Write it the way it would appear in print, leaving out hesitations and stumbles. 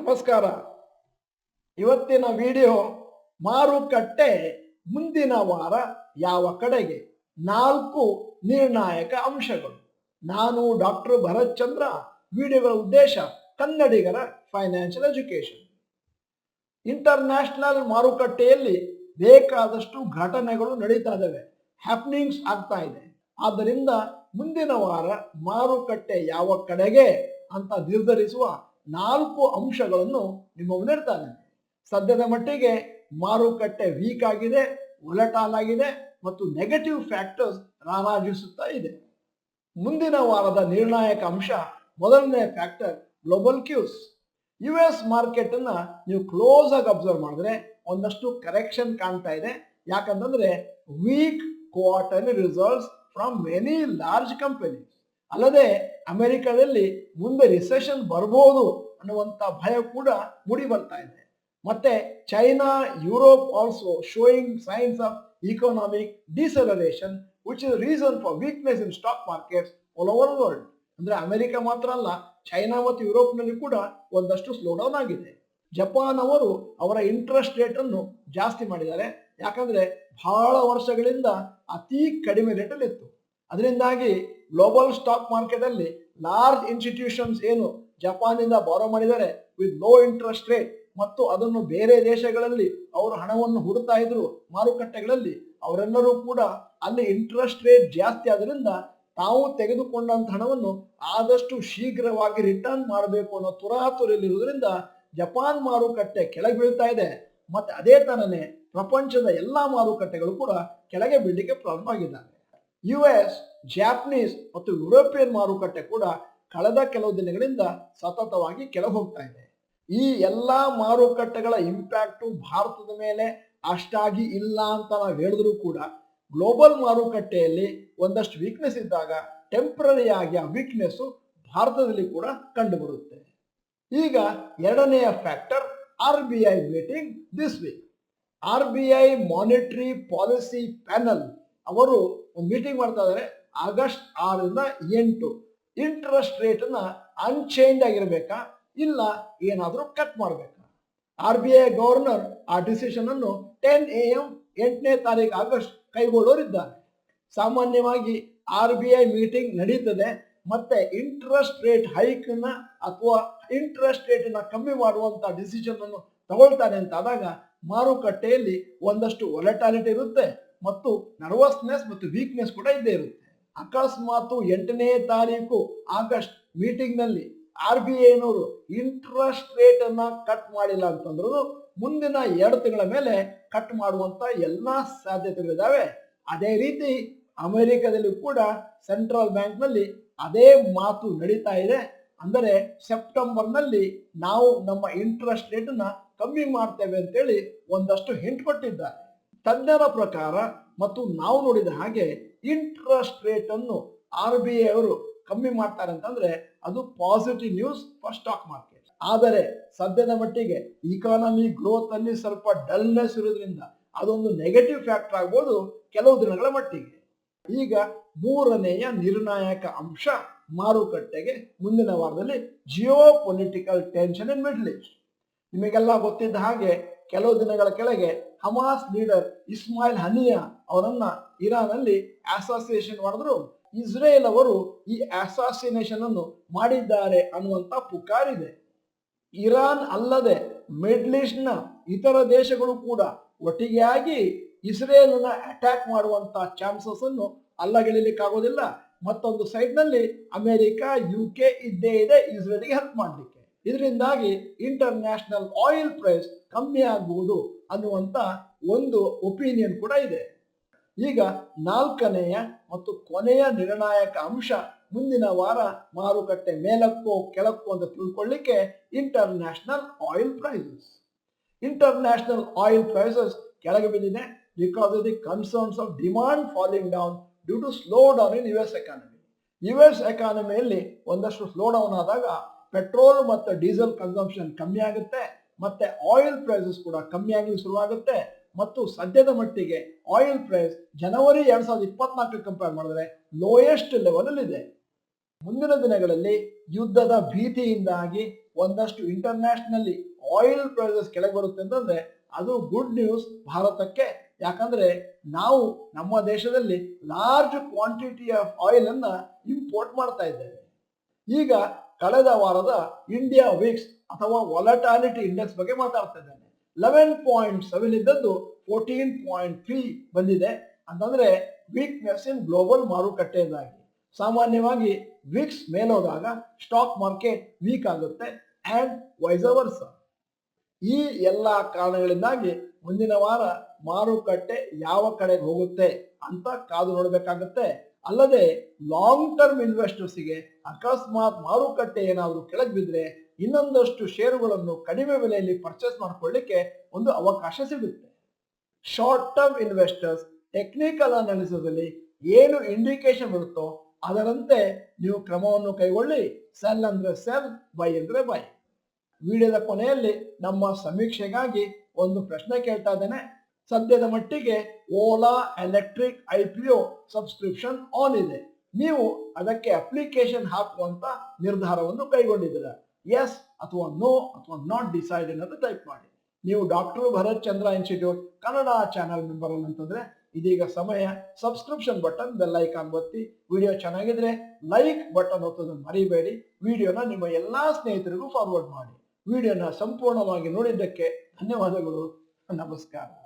ನಮಸ್ಕಾರ. ಇವತ್ತಿನ ವಿಡಿಯೋ ಮಾರುಕಟ್ಟೆ ಮುಂದಿನ ವಾರ ಯಾವ ಕಡೆಗೆ, 4 ನಿರ್ಣಾಯಕ ಅಂಶಗಳು. ನಾನು ಡಾಕ್ಟರ್ ಭರತ್ ಚಂದ್ರ. ವಿಡಿಯೋಗಳ ಉದ್ದೇಶ ಕನ್ನಡಿಗರ ಫೈನಾನ್ಷಿಯಲ್ ಎಜುಕೇಶನ್. ಇಂಟರ್ನ್ಯಾಷನಲ್ ಮಾರುಕಟ್ಟೆಯಲ್ಲಿ ಬೇಕಾದಷ್ಟು ಘಟನೆಗಳು ನಡೀತಾ ಇದ್ದಾವೆ, ಹ್ಯಾಪ್ನಿಂಗ್ಸ್ ಆಗ್ತಾ ಇದೆ. ಆದ್ದರಿಂದ ಮುಂದಿನ ವಾರ ಮಾರುಕಟ್ಟೆ ಯಾವ ಕಡೆಗೆ ಅಂತ ನಿರ್ಧರಿಸುವ 4 ಅಂಶಗಳನ್ನು ನಿಮ್ಮ ಮುಂದೆ ಇಡ್ತಾನೆ. ಸದ್ಯದ ಮಟ್ಟಿಗೆ ಮಾರುಕಟ್ಟೆ ವೀಕ್ ಆಗಿದೆ, ವೊಲಟೈಲ್ ಆಗಿದೆ ಮತ್ತು ನೆಗೆಟಿವ್ ಫ್ಯಾಕ್ಟರ್ಸ್ ರಾರಾಜಿಸುತ್ತಾ ಇದೆ. ಮುಂದಿನ ವಾರದ ನಿರ್ಣಾಯಕ ಅಂಶ, ಮೊದಲನೇ factor global Qs. US market ಅನ್ನ ನೀವು ಕ್ಲೋಸ್ ಆಗಿ ಅಬ್ಸರ್ವ್ ಮಾಡಿದ್ರೆ ಒಂದಷ್ಟು ಕರೆಕ್ಷನ್ ಕಾಣ್ತಾ ಇದೆ. ಯಾಕಂತಂದ್ರೆ weak quarterly results from many large companies. ಅಲ್ಲದೆ ಅಮೆರಿಕದಲ್ಲಿ ಮುಂದೆ ರಿಸೆಷನ್ ಬರ್ಬೋದು ಅನ್ನುವಂಥ ಭಯ ಕೂಡ ಮೂಡಿ ಬರ್ತಾ ಇದೆ. ಮತ್ತೆ China, Europe also showing signs of economic deceleration which is reason for weakness in stock markets all over world. ಅಂದ್ರೆ ಅಮೆರಿಕ ಮಾತ್ರ ಅಲ್ಲ, ಚೈನಾ ಮತ್ತು ಯುರೋಪ್ನಲ್ಲಿ ಕೂಡ ಒಂದಷ್ಟು ಸ್ಲೋಡೌನ್ ಆಗಿದೆ. ಜಪಾನ್ ಅವರು ಅವರ ಇಂಟ್ರೆಸ್ಟ್ ರೇಟ್ ಅನ್ನು ಜಾಸ್ತಿ ಮಾಡಿದ್ದಾರೆ. ಯಾಕಂದ್ರೆ ಬಹಳ ವರ್ಷಗಳಿಂದ ಅತಿ ಕಡಿಮೆ ರೇಟಲ್ಲಿ ಇತ್ತು. ಅದರಿಂದಾಗಿ ಗ್ಲೋಬಲ್ ಸ್ಟಾಕ್ ಮಾರ್ಕೆಟ್ ಅಲ್ಲಿ ಲಾರ್ಜ್ ಇನ್ಸ್ಟಿಟ್ಯೂಷನ್ಸ್ ಏನು ಜಪಾನಿಂದ ಬಾರೋ ಮಾಡಿದ್ದಾರೆ ವಿತ್ ಲೋ ಇಂಟ್ರೆಸ್ಟ್ ರೇಟ್ ಮತ್ತು ಅದನ್ನು ಬೇರೆ ದೇಶಗಳಲ್ಲಿ ಅವರು ಹಣವನ್ನು ಹೂಡ್ತಾ ಇದ್ರು ಮಾರುಕಟ್ಟೆಗಳಲ್ಲಿ, ಅವರೆಲ್ಲರೂ ಕೂಡ ಅಲ್ಲಿ ಇಂಟ್ರೆಸ್ಟ್ ರೇಟ್ ಜಾಸ್ತಿ ಆದ್ರಿಂದ ತಾವು ತೆಗೆದುಕೊಂಡಂತ ಹಣವನ್ನು ಆದಷ್ಟು ಶೀಘ್ರವಾಗಿ ರಿಟರ್ನ್ ಮಾಡಬೇಕು ಅನ್ನೋ ತುರಾತುರಿಯಲ್ಲಿರುವುದರಿಂದ ಜಪಾನ್ ಮಾರುಕಟ್ಟೆ ಕೆಳಗೆ ಬೀಳ್ತಾ ಇದೆ. ಮತ್ತೆ ಅದೇ ತರನೇ ಪ್ರಪಂಚದ ಎಲ್ಲಾ ಮಾರುಕಟ್ಟೆಗಳು ಕೂಡ ಕೆಳಗೆ ಬೀಳಲಿಕ್ಕೆ ಪ್ರಾರಂಭ ಆಗಿದ್ದಾವೆ. US, ಜಾಪನೀಸ್ ಮತ್ತು ಯುರೋಪಿಯನ್ ಮಾರುಕಟ್ಟೆ ಕೂಡ ಕಳೆದ ಕೆಲವು ದಿನಗಳಿಂದ ಸತತವಾಗಿ ಕೆಳಗೆ ಹೋಗ್ತಾ ಇದೆ. ಈ ಎಲ್ಲಾ ಮಾರುಕಟ್ಟೆಗಳ ಇಂಪ್ಯಾಕ್ಟು ಭಾರತದ ಮೇಲೆ ಅಷ್ಟಾಗಿ ಇಲ್ಲ ಅಂತ ನಾವು ಹೇಳಿದ್ರು ಕೂಡ ಗ್ಲೋಬಲ್ ಮಾರುಕಟ್ಟೆಯಲ್ಲಿ ಒಂದಷ್ಟು ವೀಕ್ನೆಸ್ ಇದ್ದಾಗ ಟೆಂಪರರಿ ಆಗಿ ಆ ವೀಕ್ನೆಸ್ ಭಾರತದಲ್ಲಿ ಕೂಡ ಕಂಡು ಬರುತ್ತೆ. ಈಗ ಎರಡನೆಯ factor, RBI meeting this week. RBI monetary policy panel ಅವರು ಒಂದು ಮೀಟಿಂಗ್ ಮಾಡ್ತಾ ಇದ್ದಾರೆ ಆಗಸ್ಟ್ 6ರಿಂದ 8. ಇಂಟ್ರೆಸ್ಟ್ ರೇಟ್ ಅನ್ನ ಅನ್ಚೇಂಜ್ ಆಗಿರ್ಬೇಕಾ ಇಲ್ಲ ಏನಾದರೂ ಕಟ್ ಮಾಡಬೇಕಾ? RBI ಗವರ್ನರ್ ಆ ಡಿಸಿಷನ್ ಅನ್ನು 10 AM 8ನೇ ತಾರೀಕು ಆಗಸ್ಟ್ ಕೈಗೊಳ್ಳೋರಿದ್ದಾರೆ. ಸಾಮಾನ್ಯವಾಗಿ RBI ಮೀಟಿಂಗ್ ನಡೀತದೆ, ಮತ್ತೆ ಇಂಟ್ರೆಸ್ಟ್ ರೇಟ್ ಹೈಕ್ ನ ಅಥವಾ ಇಂಟ್ರೆಸ್ಟ್ ರೇಟ್ ನ ಕಮ್ಮಿ ಮಾಡುವಂತ ಡಿಸಿಷನ್ ಅನ್ನು ತಗೊಳ್ತಾನೆ ಅಂತ ಆದಾಗ ಮಾರುಕಟ್ಟೆಯಲ್ಲಿ ಒಂದಷ್ಟು ವೊಲಟಾಲಿಟಿ ಇರುತ್ತೆ ಮತ್ತು ನರ್ವಸ್ನೆಸ್ ಮತ್ತು ವೀಕ್ನೆಸ್ ಕೂಡ ಇದ್ದೇ ಇರುತ್ತೆ. ಅಕಸ್ಮಾತ್ 8ನೇ ತಾರೀಕು ಆಗಸ್ಟ್ ಮೀಟಿಂಗ್ ನಲ್ಲಿ RBI ನವರು ಇಂಟ್ರೆಸ್ಟ್ ರೇಟ್ ಅನ್ನ ಕಟ್ ಮಾಡಿಲ್ಲ ಅಂತಂದ್ರು ಮುಂದಿನ 2 ತಿಂಗಳ ಮೇಲೆ ಕಟ್ ಮಾಡುವಂತ ಎಲ್ಲಾ ಸಾಧ್ಯತೆಗಳಿದಾವೆ. ಅದೇ ರೀತಿ ಅಮೆರಿಕದಲ್ಲಿ ಕೂಡ ಸೆಂಟ್ರಲ್ ಬ್ಯಾಂಕ್ ನಲ್ಲಿ ಅದೇ ಮಾತು ನಡೀತಾ ಇದೆ. ಅಂದರೆ ಸೆಪ್ಟೆಂಬರ್ ನಲ್ಲಿ ನಾವು ನಮ್ಮ ಇಂಟ್ರೆಸ್ಟ್ ರೇಟ್ ಅನ್ನ ಕಮ್ಮಿ ಮಾಡ್ತೇವೆ ಅಂತೇಳಿ ಒಂದಷ್ಟು ಹಿಂಟ್ ಕೊಟ್ಟಿದ್ದಾರೆ. ತಜ್ಞರ ಪ್ರಕಾರ ಮತ್ತು ನಾವು ನೋಡಿದ ಹಾಗೆ ಇಂಟ್ರೆಸ್ಟ್ ರೇಟ್ ಅನ್ನು RBI ಅವರು ಕಮ್ಮಿ ಮಾಡ್ತಾರೆ ಅಂತಂದ್ರೆ ಅದು positive news for stock market. ಆದರೆ ಸದ್ಯದ ಮಟ್ಟಿಗೆ ಇಕಾನಮಿ ಗ್ರೋತ್ ಅಲ್ಲಿ ಸ್ವಲ್ಪ ಡಲ್ನೆಸ್ ಇರೋದ್ರಿಂದ ಅದೊಂದು ನೆಗೆಟಿವ್ ಫ್ಯಾಕ್ಟರ್ ಆಗ್ಬೋದು ಕೆಲವು ದಿನಗಳ ಮಟ್ಟಿಗೆ. ಈಗ ಮೂರನೆಯ ನಿರ್ಣಾಯಕ ಅಂಶ ಮಾರುಕಟ್ಟೆಗೆ ಮುಂದಿನ ವಾರದಲ್ಲಿ ಜಿಯೋ ಪೊಲಿಟಿಕಲ್ ಟೆನ್ಷನ್ ಇನ್ ಮಿಡ್ಲ್ ಈಸ್ಟ್. ನಿಮಗೆಲ್ಲ ಗೊತ್ತಿದ್ದ ಹಾಗೆ ಕೆಲವು ದಿನಗಳ ಕೆಳಗೆ ಹಮಾಸ್ ಲೀಡರ್ ಇಸ್ಮಾಯಿಲ್ ಹನಿಯಾ ಅವರನ್ನ ಇರಾನ್ ಅಲ್ಲಿ ಅಸಾಸಿನೇಷನ್ ಮಾಡಿದ್ರು. ಇಸ್ರೇಲ್ ಅವರು ಈ ಅಸಾಸಿನೇಷನ್ ಅನ್ನು ಮಾಡಿದ್ದಾರೆ ಅನ್ನುವಂತ ಪುಕಾರಿದೆ. ಇರಾನ್ ಅಲ್ಲದೆ ಮಿಡ್ಲ್ ಈಸ್ಟ್ ನ ಇತರ ದೇಶಗಳು ಕೂಡ ಒಟ್ಟಿಗೆ ಆಗಿ ಇಸ್ರೇಲ್ ನ ಅಟ್ಯಾಕ್ ಮಾಡುವಂತ ಚಾನ್ಸಸ್ ಅನ್ನು ಅಲ್ಲಗೆಳಿಲಿಕ್ಕಾಗೋದಿಲ್ಲ. ಮತ್ತೊಂದು ಸೈಡ್ ನಲ್ಲಿ ಅಮೆರಿಕ, UK ಇದ್ದೇ ಇದೆ ಇಸ್ರೇಲ್ಗೆ ಹೆಲ್ಪ್ ಮಾಡಲಿಕ್ಕೆ. ಇದರಿಂದಾಗಿ ಇಂಟರ್ನ್ಯಾಷನಲ್ ಆಯಿಲ್ ಪ್ರೈಸ್ ಕಮ್ಮಿ ಆಗಬಹುದು ಅನ್ನುವಂತ ಒಂದು ಒಪಿನಿಯನ್ ಕೂಡ ಇದೆ. ಈಗ ನಾಲ್ಕನೆಯ ಮತ್ತು ಕೊನೆಯ ನಿರ್ಣಾಯಕ ಅಂಶ, ಮುಂದಿನ ವಾರ ಮಾರುಕಟ್ಟೆ ಮೇಲಕ್ಕೋ ಕೆಳಕ್ಕೋ ಅಂತ ತಿಳ್ಕೊಳ್ಳಿಕ್ಕೆ international oil prices. International oil prices ಕೆಳಗೆ ಬಿದ್ದಿದೆ because of the concerns of demand falling down due to slow down in US economy. US ಎಕಾನಮಿಯಲ್ಲಿ ಒಂದಷ್ಟು ಸ್ಲೋ ಡೌನ್ ಆದಾಗ ಪೆಟ್ರೋಲ್ ಮತ್ತು ಡೀಸೆಲ್ ಕನ್ಸಂಪ್ಷನ್ ಕಮ್ಮಿ ಆಗುತ್ತೆ, ಮತ್ತೆ ಆಯಿಲ್ ಪ್ರೈಸಸ್ ಕೂಡ ಕಮ್ಮಿ ಆಗಲಿ ಶುರುವಾಗುತ್ತೆ. ಮತ್ತು ಸದ್ಯದ ಮಟ್ಟಿಗೆ ಆಯಿಲ್ ಪ್ರೈಸ್ ಜನವರಿ 2024 ಕಂಪೇರ್ ಮಾಡಿದ್ರೆ ಲೋಯೆಸ್ಟ್ ಲೆವೆಲ್ ಅಲ್ಲಿ ಇದೆ. ಮುಂದಿನ ದಿನಗಳಲ್ಲಿ ಯುದ್ಧದ ಭೀತಿಯಿಂದಾಗಿ ಒಂದಷ್ಟು ಇಂಟರ್ನ್ಯಾಷನಲಿ ಆಯಿಲ್ ಪ್ರೈಸಸ್ ಕೆಳಗೆ ಬರುತ್ತೆ ಅಂತಂದ್ರೆ ಅದು ಗುಡ್ ನ್ಯೂಸ್ ಭಾರತಕ್ಕೆ. ಯಾಕಂದ್ರೆ ನಾವು ನಮ್ಮ ದೇಶದಲ್ಲಿ ಲಾರ್ಜ್ ಕ್ವಾಂಟಿಟಿ ಆಫ್ ಆಯಿಲ್ ಅನ್ನ ಇಂಪೋರ್ಟ್ ಮಾಡ್ತಾ ಇದ್ದೇವೆ. ಈಗ ಕಳೆದ ವಾರದ ಇಂಡಿಯಾ ವಿಕ್ಸ್ ಅಥವಾ ವಾಲಟಾಲಿಟಿ ಇಂಡೆಕ್ಸ್ ಬಗ್ಗೆ ಮಾತಾಡ್ತಾ ಇದ್ದೇನೆ. 11.7 ಇದ್ದದ್ದು 14.3 ಬಂದಿದೆ. ಅಂತಂದ್ರೆ ವೀಕ್ನೆಸ್ ಇನ್ ಗ್ಲೋಬಲ್ ಮಾರುಕಟ್ಟೆಯಿಂದಾಗಿ. ಸಾಮಾನ್ಯವಾಗಿ ವಿಕ್ಸ್ ಮೇಲೋದಾಗ ಸ್ಟಾಕ್ ಮಾರ್ಕೆಟ್ ವೀಕ್ ಆಗುತ್ತೆ ಅಂಡ್ ವೈಸ್ ವರ್ಸ. ಈ ಎಲ್ಲ ಕಾರಣಗಳಿಂದಾಗಿ ಮುಂದಿನ ವಾರ ಮಾರುಕಟ್ಟೆ ಯಾವ ಕಡೆಗೆ ಹೋಗುತ್ತೆ ಅಂತ ಕಾದು ನೋಡಬೇಕಾಗುತ್ತೆ. ಅಲ್ಲದೆ ಲಾಂಗ್ ಟರ್ಮ್ ಇನ್ವೆಸ್ಟರ್ಸ್ಗೆ ಅಕಸ್ಮಾತ್ ಮಾರುಕಟ್ಟೆ ಏನಾದರೂ ಕೆಳಗೆ ಬಿದ್ದರೆ ಇನ್ನೊಂದಷ್ಟು ಷೇರುಗಳನ್ನು ಕಡಿಮೆ ಬೆಲೆಯಲ್ಲಿ ಪರ್ಚೇಸ್ ಮಾಡ್ಕೊಳ್ಳಿಕ್ಕೆ ಒಂದು ಅವಕಾಶ ಸಿಗುತ್ತೆ. Short term investors technical analysis ಅಲ್ಲಿ ಏನು ಇಂಡಿಕೇಶನ್ ಬರುತ್ತೋ ಅದರಂತೆ ನೀವು ಕ್ರಮವನ್ನು ಕೈಗೊಳ್ಳಿ. ಸೆಲ್ ಅಂದ್ರೆ ಸೆಲ್, ಬೈ ಅಂದ್ರೆ ಬೈ. ವಿಡಿಯೋದ ಕೊನೆಯಲ್ಲಿ ನಮ್ಮ ಸಮೀಕ್ಷೆಗಾಗಿ ಒಂದು ಪ್ರಶ್ನೆ ಕೇಳ್ತಾ ಇದ್ದೇನೆ. ಸದ್ಯದ ಮಟ್ಟಿಗೆ Ola electric IPO subscription on ಇದೆ. ನೀವು ಅದಕ್ಕೆ ಅಪ್ಲಿಕೇಶನ್ ಹಾಕುವಂತ ನಿರ್ಧಾರವನ್ನು ಕೈಗೊಂಡಿದ್ದೀರಾ? ಎಸ್ ಅಥವಾ ನೋ ಅಥವಾ ನಾಟ್ ಡಿಸೈಡ್ ಅನ್ನೋದು ಟೈಪ್ ಮಾಡಿ. ನೀವು ಡಾಕ್ಟರ್ ಭರತ್ ಚಂದ್ರ ಇನ್ಸ್ಟಿಟ್ಯೂಟ್ ಕನ್ನಡ ಚಾನೆಲ್ ಮೆಂಬರ್ ಅಂತಂದ್ರೆ ಇದೀಗ ಸಮಯ. ಸಬ್ಸ್ಕ್ರಿಪ್ಷನ್ ಬಟನ್, ಬೆಲ್ ಐಕಾನ್ ಒತ್ತಿ. ವಿಡಿಯೋ ಚೆನ್ನಾಗಿದ್ರೆ ಲೈಕ್ ಬಟನ್ ಒತ್ತೋದನ್ನು ಮರಿಬೇಡಿ. ವಿಡಿಯೋನ ನಿಮ್ಮ ಎಲ್ಲಾ ಸ್ನೇಹಿತರಿಗೂ ಫಾರ್ವರ್ಡ್ ಮಾಡಿ. ವಿಡಿಯೋನ ಸಂಪೂರ್ಣವಾಗಿ ನೋಡಿದ್ದಕ್ಕೆ ಧನ್ಯವಾದಗಳು. ನಮಸ್ಕಾರ.